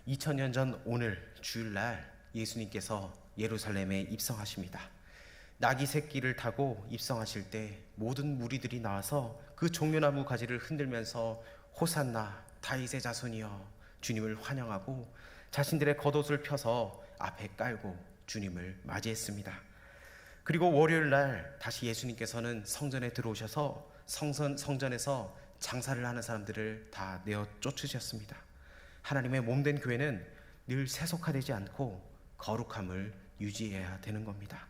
2000년 전 오늘 주일날 예수님께서 예루살렘에 입성하십니다. 나귀 새끼를 타고 입성하실 때 모든 무리들이 나와서 그 종려나무 가지를 흔들면서 호산나 다윗의 자손이여 주님을 환영하고 자신들의 겉옷을 펴서 앞에 깔고 주님을 맞이했습니다. 그리고 월요일날 다시 예수님께서는 성전에 들어오셔서 성전에서 장사를 하는 사람들을 다 내어 쫓으셨습니다. 하나님의 몸된 교회는 늘 세속화되지 않고 거룩함을 유지해야 되는 겁니다.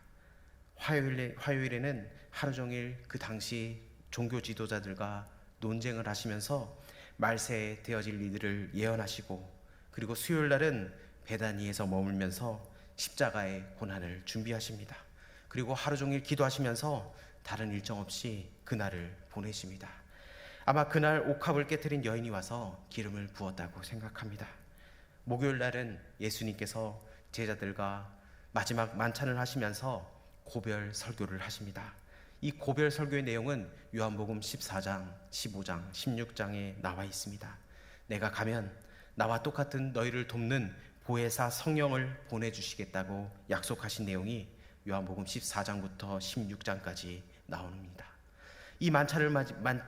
화요일에는 하루 종일 그 당시 종교 지도자들과 논쟁을 하시면서 말세에 되어질 일들을 예언하시고, 그리고 수요일 날은 베다니에서 머물면서 십자가의 고난을 준비하십니다. 그리고 하루 종일 기도하시면서 다른 일정 없이 그날을 보내십니다. 아마 그날 옥합을 깨트린 여인이 와서 기름을 부었다고 생각합니다. 목요일 날은 예수님께서 제자들과 마지막 만찬을 하시면서 고별 설교를 하십니다. 이 고별 설교의 내용은 요한복음 14장, 15장, 16장에 나와 있습니다. 내가 가면 나와 똑같은 너희를 돕는 보혜사 성령을 보내주시겠다고 약속하신 내용이 요한복음 14장부터 16장까지 나옵니다. 이 만찬을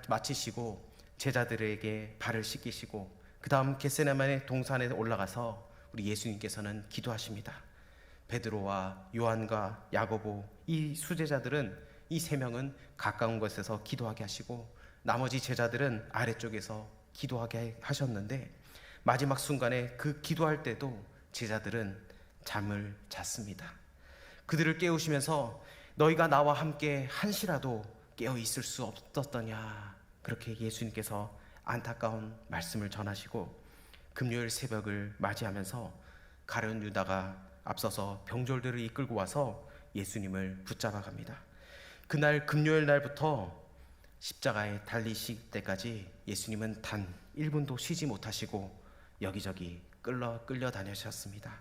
마치시고 제자들에게 발을 씻기시고 그 다음 겟세마네 동산에 올라가서 우리 예수님께서는 기도하십니다. 베드로와 요한과 야고보 이 수제자들은, 이 세 명은 가까운 곳에서 기도하게 하시고 나머지 제자들은 아래쪽에서 기도하게 하셨는데, 마지막 순간에 그 기도할 때도 제자들은 잠을 잤습니다. 그들을 깨우시면서 너희가 나와 함께 한시라도 깨어 있을 수 없었더냐, 그렇게 예수님께서 안타까운 말씀을 전하시고 금요일 새벽을 맞이하면서 가룟 유다가 앞서서 병졸들을 이끌고 와서 예수님을 붙잡아 갑니다. 그날 금요일 날부터 십자가에 달리실 때까지 예수님은 단 1분도 쉬지 못하시고 여기저기 끌려 다니셨습니다.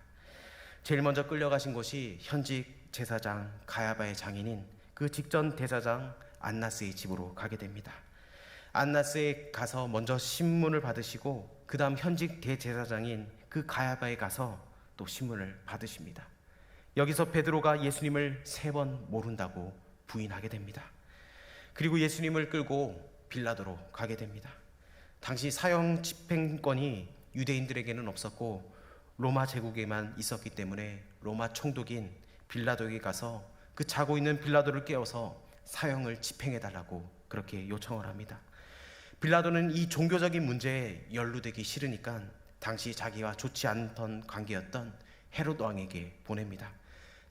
제일 먼저 끌려가신 곳이 현직 제사장 가야바의 장인인 그 직전 대사장 안나스의 집으로 가게 됩니다. 안나스에 가서 먼저 신문을 받으시고 그 다음 현직 대제사장인 그 가야바에 가서 또 신문을 받으십니다. 여기서 베드로가 예수님을 3번 모른다고 부인하게 됩니다. 그리고 예수님을 끌고 빌라도로 가게 됩니다. 당시 사형 집행권이 유대인들에게는 없었고 로마 제국에만 있었기 때문에 로마 총독인 빌라도에게 가서 그 자고 있는 빌라도를 깨워서 사형을 집행해달라고 그렇게 요청을 합니다. 빌라도는 이 종교적인 문제에 연루되기 싫으니까 당시 자기와 좋지 않던 관계였던 헤롯 왕에게 보냅니다.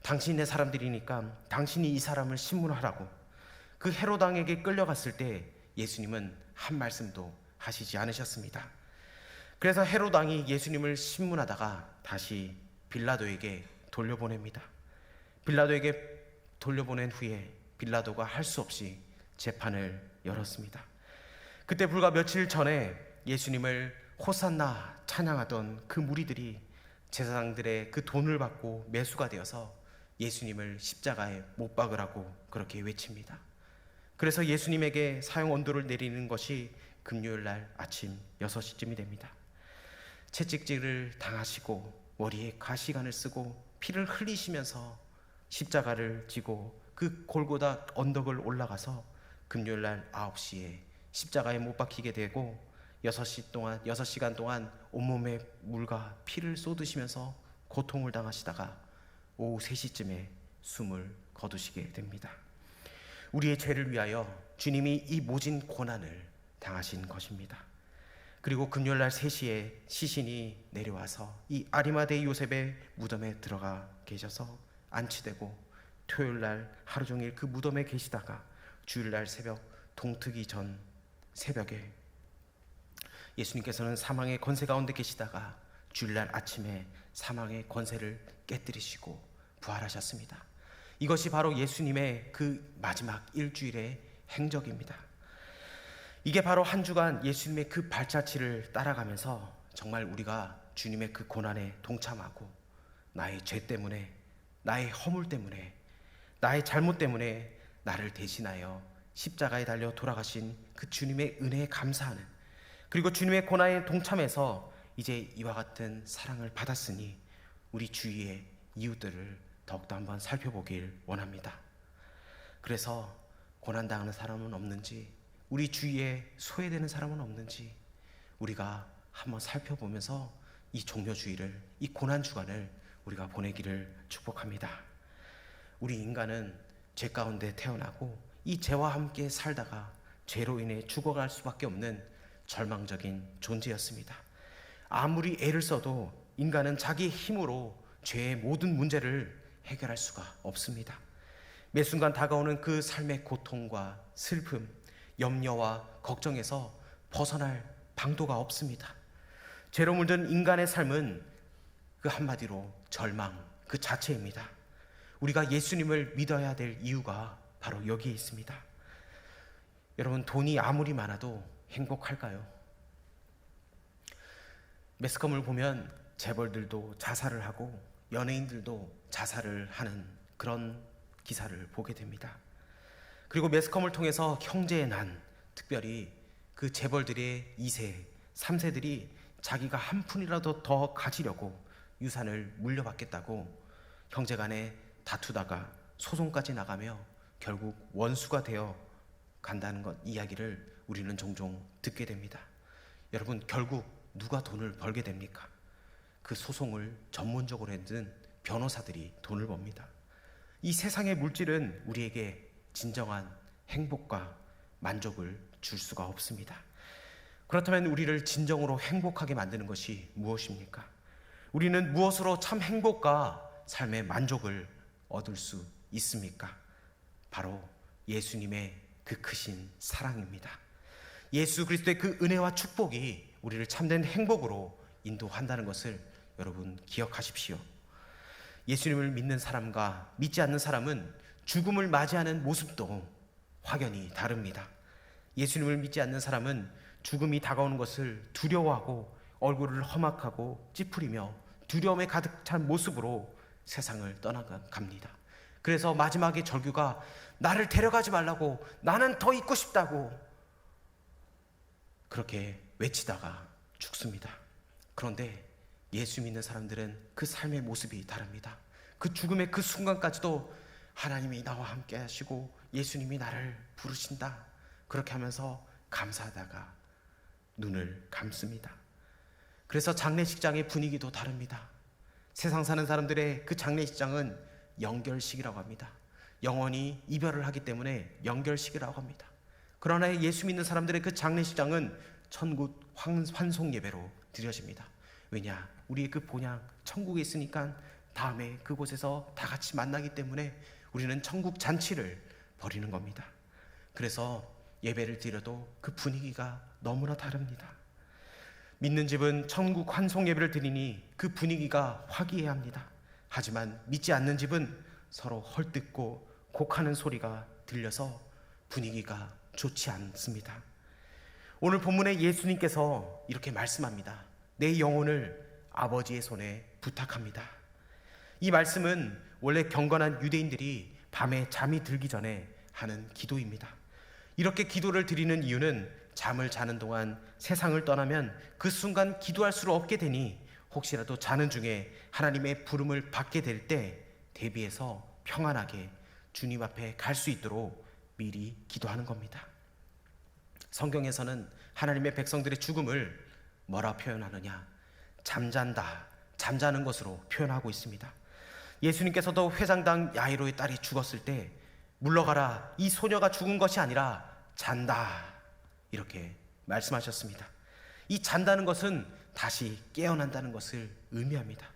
당신의 사람들이니까 당신이 이 사람을 신문하라고. 그 헤롯 왕에게 끌려갔을 때 예수님은 한 말씀도 하시지 않으셨습니다. 그래서 헤롯 왕이 예수님을 신문하다가 다시 빌라도에게 돌려보냅니다. 빌라도에게 돌려보낸 후에 빌라도가 할 수 없이 재판을 열었습니다. 그때 불과 며칠 전에 예수님을 호산나 찬양하던 그 무리들이 제사장들의 그 돈을 받고 매수가 되어서 예수님을 십자가에 못 박으라고 그렇게 외칩니다. 그래서 예수님에게 사형 언도를 내리는 것이 금요일 날 아침 6시쯤이 됩니다. 채찍질을 당하시고 머리에 가시관을 쓰고 피를 흘리시면서 십자가를 지고 그 골고다 언덕을 올라가서 금요일 날 9시에 십자가에 못 박히게 되고 6시간 동안 온몸에 물과 피를 쏟으시면서 고통을 당하시다가 오후 3시쯤에 숨을 거두시게 됩니다. 우리의 죄를 위하여 주님이 이 모진 고난을 당하신 것입니다. 그리고 금요일날 3시에 시신이 내려와서 이 아리마대 요셉의 무덤에 들어가 계셔서 안치되고, 토요일날 하루 종일 그 무덤에 계시다가 주일날 새벽 동트기 전 새벽에 예수님께서는 사망의 권세 가운데 계시다가 주일날 아침에 사망의 권세를 깨뜨리시고 부활하셨습니다. 이것이 바로 예수님의 그 마지막 일주일의 행적입니다. 이게 바로 한 주간 예수님의 그 발자취를 따라가면서 정말 우리가 주님의 그 고난에 동참하고 나의 죄 때문에, 나의 허물 때문에, 나의 잘못 때문에 나를 대신하여 십자가에 달려 돌아가신 그 주님의 은혜에 감사하는, 그리고 주님의 고난에 동참해서 이제 이와 같은 사랑을 받았으니 우리 주위의 이웃들을 더욱더 한번 살펴보길 원합니다. 그래서 고난당하는 사람은 없는지, 우리 주위에 소외되는 사람은 없는지 우리가 한번 살펴보면서 이 종료주의를, 이 고난주간을 우리가 보내기를 축복합니다. 우리 인간은 죄 가운데 태어나고 이 죄와 함께 살다가 죄로 인해 죽어갈 수밖에 없는 절망적인 존재였습니다. 아무리 애를 써도 인간은 자기 힘으로 죄의 모든 문제를 해결할 수가 없습니다. 매 순간 다가오는 그 삶의 고통과 슬픔, 염려와 걱정에서 벗어날 방도가 없습니다. 죄로 물든 인간의 삶은 그 한마디로 절망 그 자체입니다. 우리가 예수님을 믿어야 될 이유가 바로 여기에 있습니다. 여러분, 돈이 아무리 많아도 행복할까요? 매스컴을 보면 재벌들도 자살을 하고 연예인들도 자살을 하는 그런 기사를 보게 됩니다. 그리고 매스컴을 통해서 형제의 난, 특별히 그 재벌들의 2세, 3세들이 자기가 한 푼이라도 더 가지려고 유산을 물려받겠다고 형제간에 다투다가 소송까지 나가며 결국 원수가 되어 간다는 것, 이야기를 우리는 종종 듣게 됩니다. 여러분, 결국 누가 돈을 벌게 됩니까? 그 소송을 전문적으로 했던 변호사들이 돈을 법니다. 이 세상의 물질은 우리에게 진정한 행복과 만족을 줄 수가 없습니다. 그렇다면 우리를 진정으로 행복하게 만드는 것이 무엇입니까? 우리는 무엇으로 참 행복과 삶의 만족을 얻을 수 있습니까? 바로 예수님의 그 크신 사랑입니다. 예수 그리스도의 그 은혜와 축복이 우리를 참된 행복으로 인도한다는 것을 여러분 기억하십시오. 예수님을 믿는 사람과 믿지 않는 사람은 죽음을 맞이하는 모습도 확연히 다릅니다. 예수님을 믿지 않는 사람은 죽음이 다가오는 것을 두려워하고 얼굴을 험악하고 찌푸리며 두려움에 가득 찬 모습으로 세상을 떠나갑니다. 그래서 마지막에 절규가 나를 데려가지 말라고, 나는 더 있고 싶다고 그렇게 외치다가 죽습니다. 그런데 예수 믿는 사람들은 그 삶의 모습이 다릅니다. 그 죽음의 그 순간까지도 하나님이 나와 함께 하시고 예수님이 나를 부르신다, 그렇게 하면서 감사하다가 눈을 감습니다. 그래서 장례식장의 분위기도 다릅니다. 세상 사는 사람들의 그 장례식장은 영결식이라고 합니다. 영원히 이별을 하기 때문에 영결식이라고 합니다. 그러나 예수 믿는 사람들의 그 장례식장은 천국 환송 예배로 드려집니다. 왜냐? 우리의 그 본향 천국에 있으니까 다음에 그곳에서 다 같이 만나기 때문에 우리는 천국 잔치를 벌이는 겁니다. 그래서 예배를 드려도 그 분위기가 너무나 다릅니다. 믿는 집은 천국 환송 예배를 드리니 그 분위기가 화기애애합니다. 하지만 믿지 않는 집은 서로 헐뜯고 곡하는 소리가 들려서 분위기가 좋지 않습니다. 오늘 본문에 예수님께서 이렇게 말씀합니다. 내 영혼을 아버지의 손에 부탁합니다. 이 말씀은 원래 경건한 유대인들이 밤에 잠이 들기 전에 하는 기도입니다. 이렇게 기도를 드리는 이유는 잠을 자는 동안 세상을 떠나면 그 순간 기도할 수 없게 되니 혹시라도 자는 중에 하나님의 부름을 받게 될 때 대비해서 평안하게 주님 앞에 갈 수 있도록 미리 기도하는 겁니다. 성경에서는 하나님의 백성들의 죽음을 뭐라 표현하느냐? 잠잔다, 잠자는 것으로 표현하고 있습니다. 예수님께서도 회장당 야이로의 딸이 죽었을 때 물러가라, 이 소녀가 죽은 것이 아니라 잔다, 이렇게 말씀하셨습니다. 이 잔다는 것은 다시 깨어난다는 것을 의미합니다.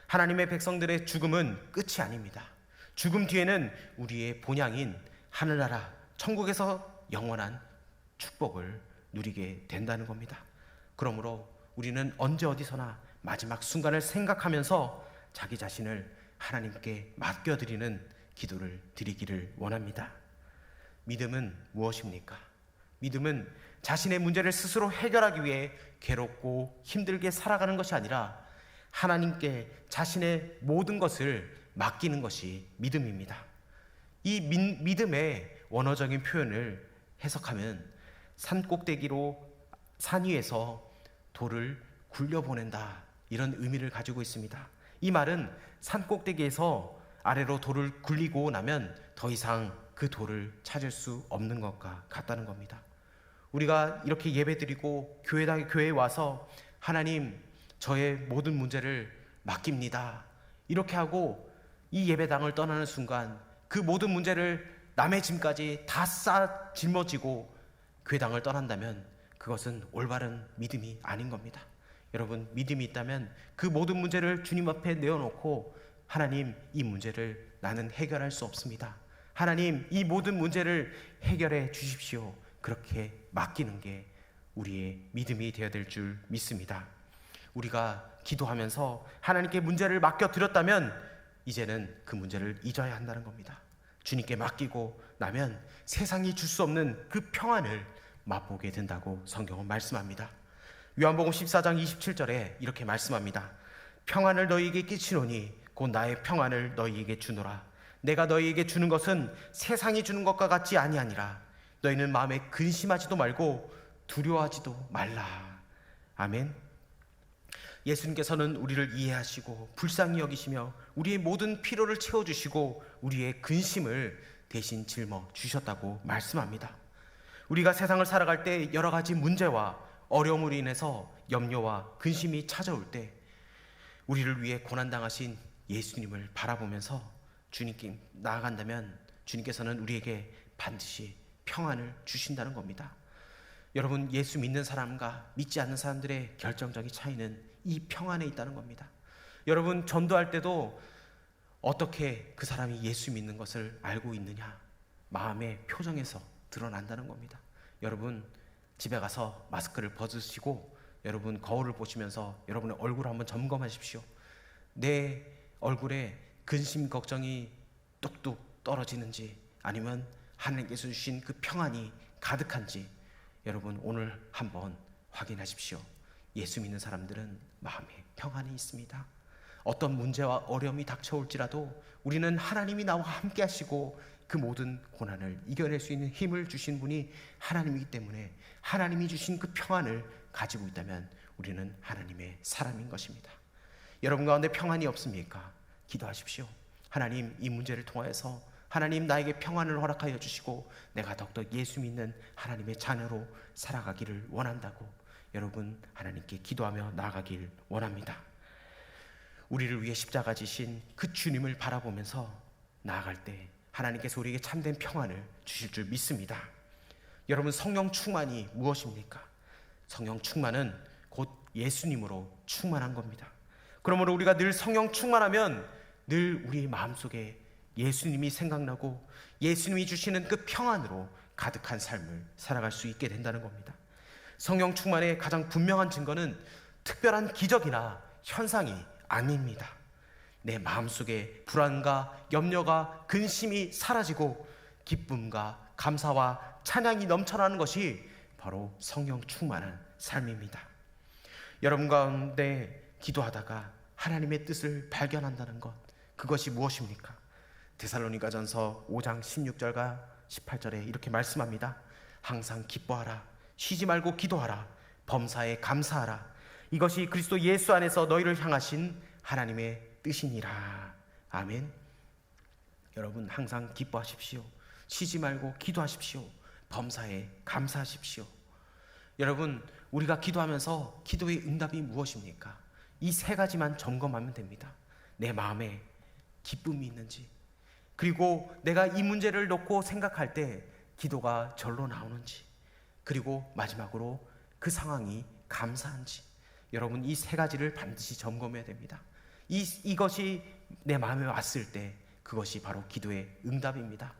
하나님의 백성들의 죽음은 끝이 아닙니다. 죽음 뒤에는 우리의 본향인 하늘나라 천국에서 영원한 축복을 누리게 된다는 겁니다. 그러므로 우리는 언제 어디서나 마지막 순간을 생각하면서 자기 자신을 하나님께 맡겨드리는 기도를 드리기를 원합니다. 믿음은 무엇입니까? 믿음은 자신의 문제를 스스로 해결하기 위해 괴롭고 힘들게 살아가는 것이 아니라 하나님께 자신의 모든 것을 맡기는 것이 믿음입니다. 이 믿음의 원어적인 표현을 해석하면 산 꼭대기로 산 위에서 돌을 굴려보낸다, 이런 의미를 가지고 있습니다. 이 말은 산 꼭대기에서 아래로 돌을 굴리고 나면 더 이상 그 돌을 찾을 수 없는 것과 같다는 겁니다. 우리가 이렇게 예배드리고 교회에 와서 하나님, 저의 모든 문제를 맡깁니다, 이렇게 하고 이 예배당을 떠나는 순간 그 모든 문제를 남의 짐까지 다 짊어지고 교회당을 떠난다면 그것은 올바른 믿음이 아닌 겁니다. 여러분, 믿음이 있다면 그 모든 문제를 주님 앞에 내어놓고 하나님, 이 문제를 나는 해결할 수 없습니다, 하나님, 이 모든 문제를 해결해 주십시오, 그렇게 맡기는 게 우리의 믿음이 되어야 될 줄 믿습니다. 우리가 기도하면서 하나님께 문제를 맡겨드렸다면 이제는 그 문제를 잊어야 한다는 겁니다. 주님께 맡기고 나면 세상이 줄 수 없는 그 평안을 맛보게 된다고 성경은 말씀합니다. 요한복음 14장 27절에 이렇게 말씀합니다. 평안을 너희에게 끼치노니 곧 나의 평안을 너희에게 주노라. 내가 너희에게 주는 것은 세상이 주는 것과 같지 아니하니라. 너희는 마음에 근심하지도 말고 두려워하지도 말라. 아멘. 예수님께서는 우리를 이해하시고 불쌍히 여기시며 우리의 모든 필요를 채워주시고 우리의 근심을 대신 짊어 주셨다고 말씀합니다. 우리가 세상을 살아갈 때 여러 가지 문제와 어려움으로 인해서 염려와 근심이 찾아올 때 우리를 위해 고난당하신 예수님을 바라보면서 주님께 나아간다면 주님께서는 우리에게 반드시 평안을 주신다는 겁니다. 여러분, 예수 믿는 사람과 믿지 않는 사람들의 결정적인 차이는 이 평안에 있다는 겁니다. 여러분, 전도할 때도 어떻게 그 사람이 예수 믿는 것을 알고 있느냐? 마음의 표정에서 드러난다는 겁니다. 여러분, 집에 가서 마스크를 벗으시고 여러분 거울을 보시면서 여러분의 얼굴을 한번 점검하십시오. 내 얼굴에 근심 걱정이 뚝뚝 떨어지는지 아니면 하나님께서 주신 그 평안이 가득한지 여러분 오늘 한번 확인하십시오. 예수 믿는 사람들은 마음에 평안이 있습니다. 어떤 문제와 어려움이 닥쳐올지라도 우리는 하나님이 나와 함께 하시고 그 모든 고난을 이겨낼 수 있는 힘을 주신 분이 하나님이기 때문에 하나님이 주신 그 평안을 가지고 있다면 우리는 하나님의 사람인 것입니다. 여러분 가운데 평안이 없습니까? 기도하십시오. 하나님, 이 문제를 통하여서 하나님 나에게 평안을 허락하여 주시고 내가 더욱더 예수 믿는 하나님의 자녀로 살아가기를 원한다고 여러분 하나님께 기도하며 나아가길 원합니다. 우리를 위해 십자가 지신 그 주님을 바라보면서 나아갈 때 하나님께서 우리에게 참된 평안을 주실 줄 믿습니다. 여러분, 성령 충만이 무엇입니까? 성령 충만은 곧 예수님으로 충만한 겁니다. 그러므로 우리가 늘 성령 충만하면 늘 우리 마음속에 예수님이 생각나고 예수님이 주시는 그 평안으로 가득한 삶을 살아갈 수 있게 된다는 겁니다. 성령 충만의 가장 분명한 증거는 특별한 기적이나 현상이 아닙니다. 내 마음속에 불안과 염려가 근심이 사라지고 기쁨과 감사와 찬양이 넘쳐나는 것이 바로 성령 충만한 삶입니다. 여러분 가운데 기도하다가 하나님의 뜻을 발견한다는 것, 그것이 무엇입니까? 데살로니가전서 5장 16절과 18절에 이렇게 말씀합니다. 항상 기뻐하라, 쉬지 말고 기도하라, 범사에 감사하라. 이것이 그리스도 예수 안에서 너희를 향하신 하나님의 뜻이니라. 아멘. 여러분, 항상 기뻐하십시오. 쉬지 말고 기도하십시오. 범사에 감사하십시오. 여러분, 우리가 기도하면서 기도의 응답이 무엇입니까? 이 세 가지만 점검하면 됩니다. 내 마음에 기쁨이 있는지, 그리고 내가 이 문제를 놓고 생각할 때 기도가 절로 나오는지, 그리고 마지막으로 그 상황이 감사한지, 여러분 이 세 가지를 반드시 점검해야 됩니다. 이것이 내 마음에 왔을 때 그것이 바로 기도의 응답입니다.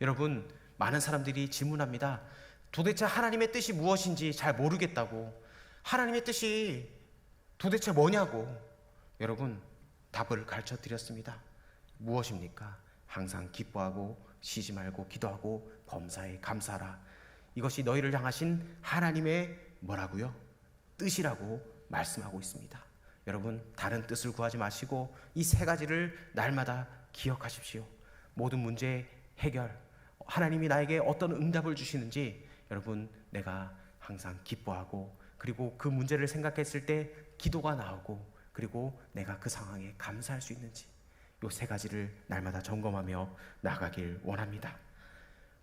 여러분, 많은 사람들이 질문합니다. 도대체 하나님의 뜻이 무엇인지 잘 모르겠다고. 하나님의 뜻이 도대체 뭐냐고. 여러분, 답을 가르쳐 드렸습니다. 무엇입니까? 항상 기뻐하고 쉬지 말고 기도하고 범사에 감사하라. 이것이 너희를 향하신 하나님의 뭐라고요? 뜻이라고 말씀하고 있습니다. 여러분, 다른 뜻을 구하지 마시고 이 세 가지를 날마다 기억하십시오. 모든 문제 해결, 하나님이 나에게 어떤 응답을 주시는지 여러분, 내가 항상 기뻐하고 그리고 그 문제를 생각했을 때 기도가 나오고, 그리고 내가 그 상황에 감사할 수 있는지, 요 세 가지를 날마다 점검하며 나가길 원합니다.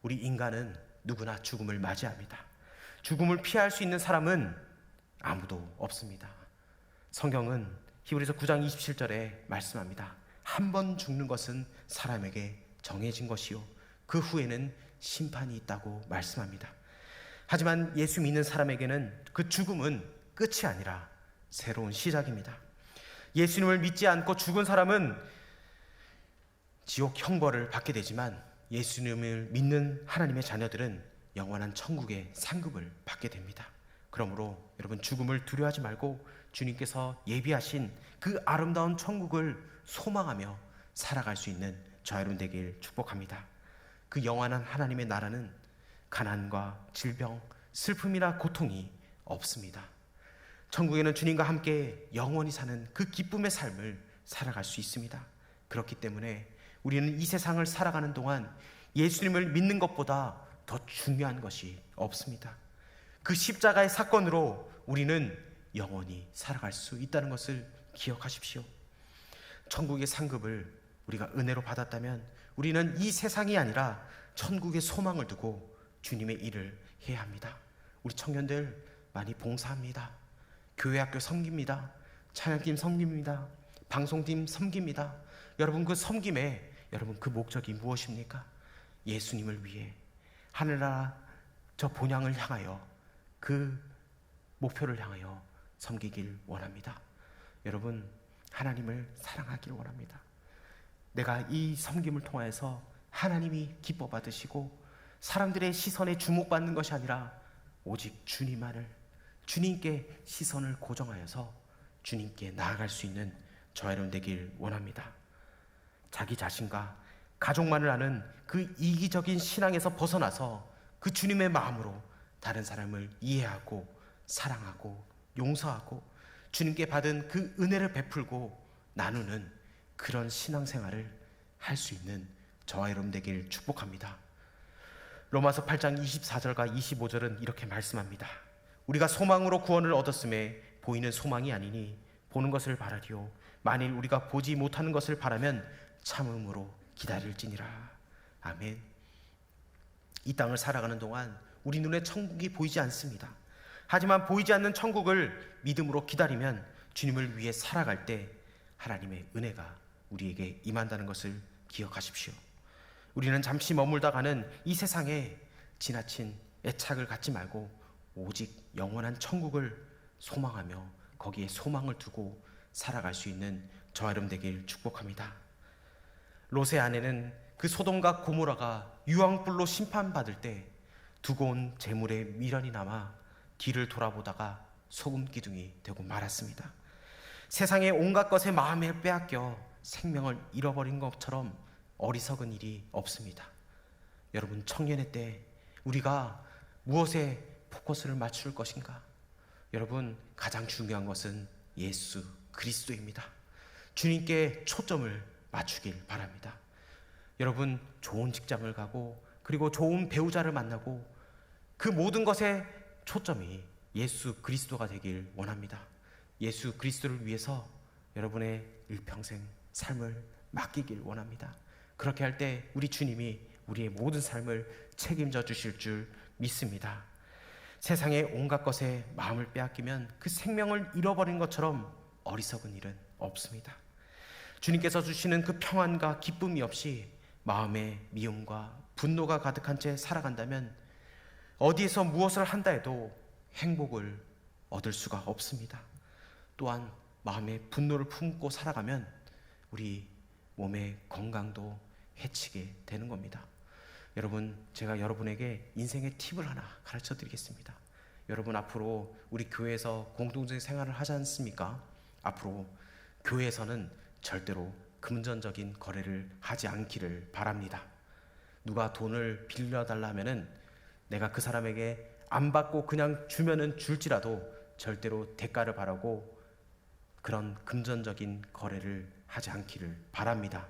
우리 인간은 누구나 죽음을 맞이합니다. 죽음을 피할 수 있는 사람은 아무도 없습니다. 성경은 히브리서 9장 27절에 말씀합니다. 한 번 죽는 것은 사람에게 정해진 것이요 그 후에는 심판이 있다고 말씀합니다. 하지만 예수 믿는 사람에게는 그 죽음은 끝이 아니라 새로운 시작입니다. 예수님을 믿지 않고 죽은 사람은 지옥 형벌을 받게 되지만, 예수님을 믿는 하나님의 자녀들은 영원한 천국의 상급을 받게 됩니다. 그러므로 여러분, 죽음을 두려워하지 말고 주님께서 예비하신 그 아름다운 천국을 소망하며 살아갈 수 있는 저와 여러분 되길 축복합니다. 그 영원한 하나님의 나라는 가난과 질병, 슬픔이나 고통이 없습니다. 천국에는 주님과 함께 영원히 사는 그 기쁨의 삶을 살아갈 수 있습니다. 그렇기 때문에 우리는 이 세상을 살아가는 동안 예수님을 믿는 것보다 더 중요한 것이 없습니다. 그 십자가의 사건으로 우리는 영원히 살아갈 수 있다는 것을 기억하십시오. 천국의 상급을 우리가 은혜로 받았다면 우리는 이 세상이 아니라 천국의 소망을 두고 주님의 일을 해야 합니다. 우리 청년들 많이 봉사합니다. 교회 학교 섬깁니다. 찬양팀 섬깁니다. 방송팀 섬깁니다. 여러분, 그 섬김에 여러분 그 목적이 무엇입니까? 예수님을 위해 하늘나라 저 본향을 향하여, 그 목표를 향하여 섬기길 원합니다. 여러분, 하나님을 사랑하길 원합니다. 내가 이 섬김을 통해서 하나님이 기뻐 받으시고 사람들의 시선에 주목받는 것이 아니라 오직 주님만을, 주님께 시선을 고정하여서 주님께 나아갈 수 있는 저와 여러분 되길 원합니다. 자기 자신과 가족만을 아는 그 이기적인 신앙에서 벗어나서 그 주님의 마음으로 다른 사람을 이해하고 사랑하고 용서하고 주님께 받은 그 은혜를 베풀고 나누는 그런 신앙생활을 할 수 있는 저와 여러분 되길 축복합니다. 로마서 8장 24절과 25절은 이렇게 말씀합니다. 우리가 소망으로 구원을 얻었음에 보이는 소망이 아니니 보는 것을 바라리요 만일 우리가 보지 못하는 것을 바라면 참음으로 기다릴지니라. 아멘. 이 땅을 살아가는 동안 우리 눈에 천국이 보이지 않습니다. 하지만 보이지 않는 천국을 믿음으로 기다리면 주님을 위해 살아갈 때 하나님의 은혜가 우리에게 임한다는 것을 기억하십시오. 우리는 잠시 머물다 가는 이 세상에 지나친 애착을 갖지 말고 오직 영원한 천국을 소망하며 거기에 소망을 두고 살아갈 수 있는 저와 여러분 되길 축복합니다. 롯의 아내는 그 소돔과 고모라가 유황불로 심판받을 때 두고 온 재물에 미련이 남아 뒤를 돌아보다가 소금 기둥이 되고 말았습니다. 세상의 온갖 것에 마음을 빼앗겨 생명을 잃어버린 것처럼 어리석은 일이 없습니다. 여러분, 청년의 때 우리가 무엇에 포커스를 맞출 것인가? 여러분, 가장 중요한 것은 예수 그리스도입니다. 주님께 초점을 맞추길 바랍니다. 여러분, 좋은 직장을 가고 그리고 좋은 배우자를 만나고 그 모든 것의 초점이 예수 그리스도가 되길 원합니다. 예수 그리스도를 위해서 여러분의 일평생 삶을 맡기길 원합니다. 그렇게 할 때 우리 주님이 우리의 모든 삶을 책임져 주실 줄 믿습니다. 세상의 온갖 것에 마음을 빼앗기면 그 생명을 잃어버린 것처럼 어리석은 일은 없습니다. 주님께서 주시는 그 평안과 기쁨이 없이 마음에 미움과 분노가 가득한 채 살아간다면 어디에서 무엇을 한다 해도 행복을 얻을 수가 없습니다. 또한 마음에 분노를 품고 살아가면 우리 몸의 건강도 해치게 되는 겁니다. 여러분, 제가 여러분에게 인생의 팁을 하나 가르쳐 드리겠습니다. 여러분, 앞으로 우리 교회에서 공동체 생활을 하지 않습니까? 앞으로 교회에서는 절대로 금전적인 거래를 하지 않기를 바랍니다. 누가 돈을 빌려달라 하면은 내가 그 사람에게 안 받고 그냥 주면은 줄지라도 절대로 대가를 바라고 그런 금전적인 거래를 하지 않기를 바랍니다.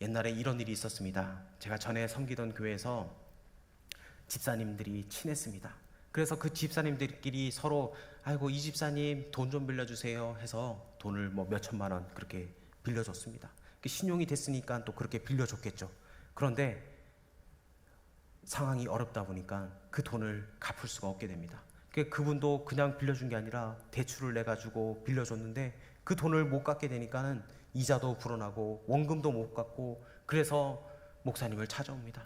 옛날에 이런 일이 있었습니다. 제가 전에 섬기던 교회에서 집사님들이 친했습니다. 그래서 그 집사님들끼리 서로 아이고 이 집사님 돈 좀 빌려주세요 해서 돈을 뭐 몇 천만 원 그렇게 빌려줬습니다. 신용이 됐으니까 또 그렇게 빌려줬겠죠. 그런데 상황이 어렵다 보니까 그 돈을 갚을 수가 없게 됩니다. 그분도 그냥 빌려준 게 아니라 대출을 내가지고 빌려줬는데 그 돈을 못 갚게 되니까는 이자도 불어나고 원금도 못 갚고, 그래서 목사님을 찾아옵니다.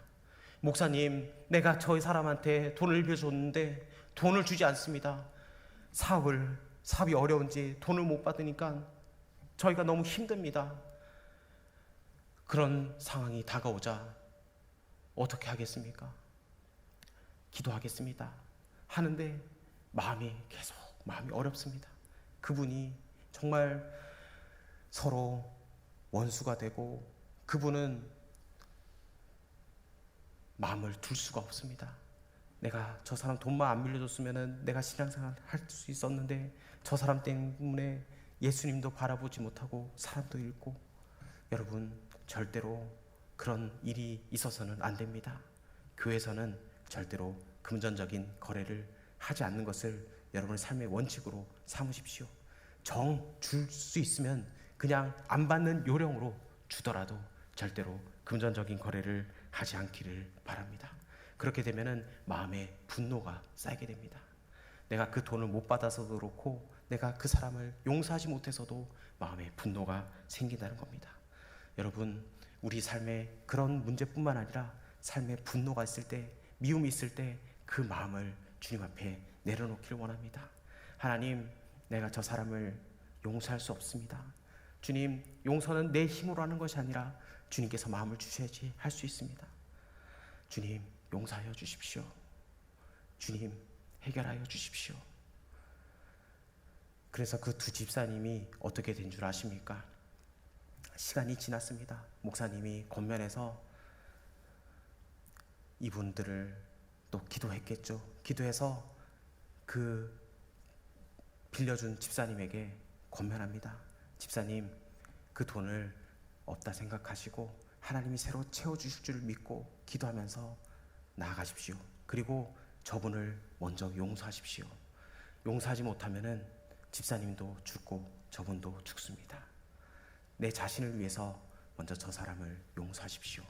목사님, 내가 저희 사람한테 돈을 빌려줬는데 돈을 주지 않습니다. 사업이 어려운지 돈을 못 받으니까 저희가 너무 힘듭니다. 그런 상황이 다가오자 어떻게 하겠습니까? 기도하겠습니다 하는데 마음이 어렵습니다. 그분이 정말 서로 원수가 되고 그분은 마음을 둘 수가 없습니다. 내가 저 사람 돈만 안 빌려줬으면 내가 신앙생활 할 수 있었는데 저 사람 때문에 예수님도 바라보지 못하고 사람도 잃고. 여러분, 절대로 그런 일이 있어서는 안 됩니다. 교회에서는 절대로 금전적인 거래를 하지 않는 것을 여러분의 삶의 원칙으로 삼으십시오. 정 줄 수 있으면 그냥 안 받는 요령으로 주더라도 절대로 금전적인 거래를 하지 않기를 바랍니다. 그렇게 되면은 마음에 분노가 쌓이게 됩니다. 내가 그 돈을 못 받아서도 그렇고 내가 그 사람을 용서하지 못해서도 마음에 분노가 생긴다는 겁니다. 여러분, 우리 삶에 그런 문제뿐만 아니라 삶에 분노가 있을 때, 미움이 있을 때 그 마음을 주님 앞에 내려놓기를 원합니다. 하나님, 내가 저 사람을 용서할 수 없습니다. 주님, 용서는 내 힘으로 하는 것이 아니라 주님께서 마음을 주셔야지 할 수 있습니다. 주님, 용서하여 주십시오. 주님, 해결하여 주십시오. 그래서 그 두 집사님이 어떻게 된 줄 아십니까? 시간이 지났습니다. 목사님이 권면해서 이분들을 또 기도했겠죠. 기도해서 그 빌려준 집사님에게 권면합니다. 집사님, 그 돈을 없다 생각하시고 하나님이 새로 채워주실 줄 믿고 기도하면서 나아가십시오. 그리고 저분을 먼저 용서하십시오. 용서하지 못하면은 집사님도 죽고 저분도 죽습니다. 내 자신을 위해서 먼저 저 사람을 용서하십시오.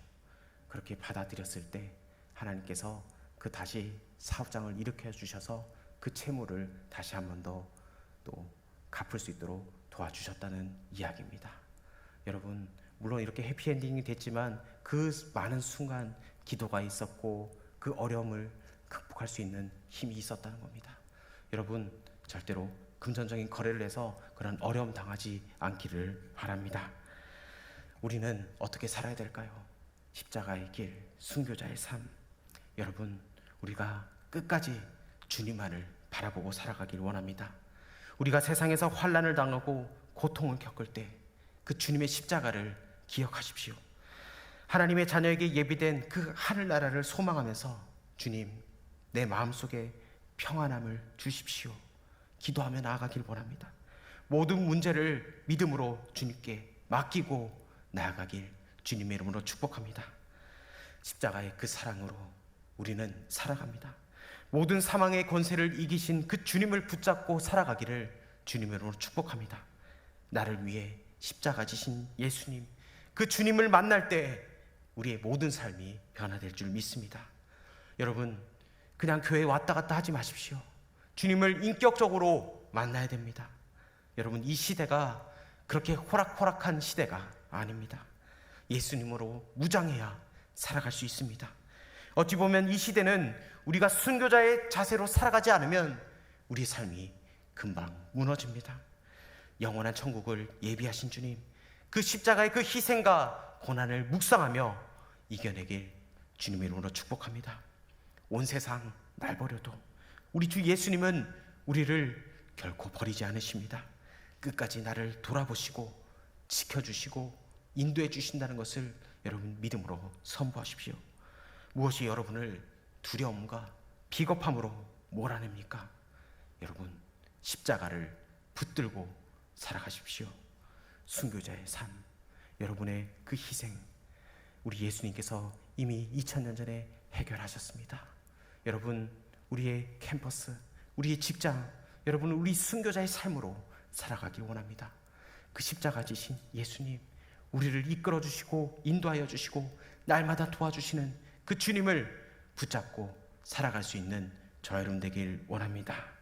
그렇게 받아들였을 때 하나님께서 그 다시 사업장을 일으켜 주셔서 그 채무를 다시 한 번 더 또 갚을 수 있도록 도와주셨다는 이야기입니다. 여러분, 물론 이렇게 해피엔딩이 됐지만 그 많은 순간 기도가 있었고 그 어려움을 극복할 수 있는 힘이 있었다는 겁니다. 여러분, 절대로 금전적인 거래를 해서 그런 어려움 당하지 않기를 바랍니다. 우리는 어떻게 살아야 될까요? 십자가의 길, 순교자의 삶. 여러분, 우리가 끝까지 주님만을 바라보고 살아가길 원합니다. 우리가 세상에서 환난을 당하고 고통을 겪을 때 그 주님의 십자가를 기억하십시오. 하나님의 자녀에게 예비된 그 하늘나라를 소망하면서 주님, 내 마음속에 평안함을 주십시오. 기도하며 나아가길 원합니다. 모든 문제를 믿음으로 주님께 맡기고 나아가길 주님의 이름으로 축복합니다. 십자가의 그 사랑으로 우리는 살아갑니다. 모든 사망의 권세를 이기신 그 주님을 붙잡고 살아가기를 주님의 이름으로 축복합니다. 나를 위해 십자가 지신 예수님, 그 주님을 만날 때 우리의 모든 삶이 변화될 줄 믿습니다. 여러분, 그냥 교회에 왔다 갔다 하지 마십시오. 주님을 인격적으로 만나야 됩니다. 여러분, 이 시대가 그렇게 호락호락한 시대가 아닙니다. 예수님으로 무장해야 살아갈 수 있습니다. 어찌 보면 이 시대는 우리가 순교자의 자세로 살아가지 않으면 우리 삶이 금방 무너집니다. 영원한 천국을 예비하신 주님, 그 십자가의 그 희생과 고난을 묵상하며 이겨내길 주님의 이름으로 축복합니다. 온 세상 날 버려도 우리 주 예수님은 우리를 결코 버리지 않으십니다. 끝까지 나를 돌아보시고 지켜주시고 인도해 주신다는 것을 여러분 믿음으로 선포하십시오. 무엇이 여러분을 두려움과 비겁함으로 몰아냅니까? 여러분, 십자가를 붙들고 살아가십시오. 순교자의 삶, 여러분의 그 희생, 우리 예수님께서 이미 2000년 전에 해결하셨습니다. 여러분, 우리의 캠퍼스, 우리의 직장, 여러분 우리 순교자의 삶으로 살아가길 원합니다. 그 십자가 지신 예수님, 우리를 이끌어 주시고 인도하여 주시고 날마다 도와주시는 그 주님을 붙잡고 살아갈 수 있는 저 여러분 되길 원합니다.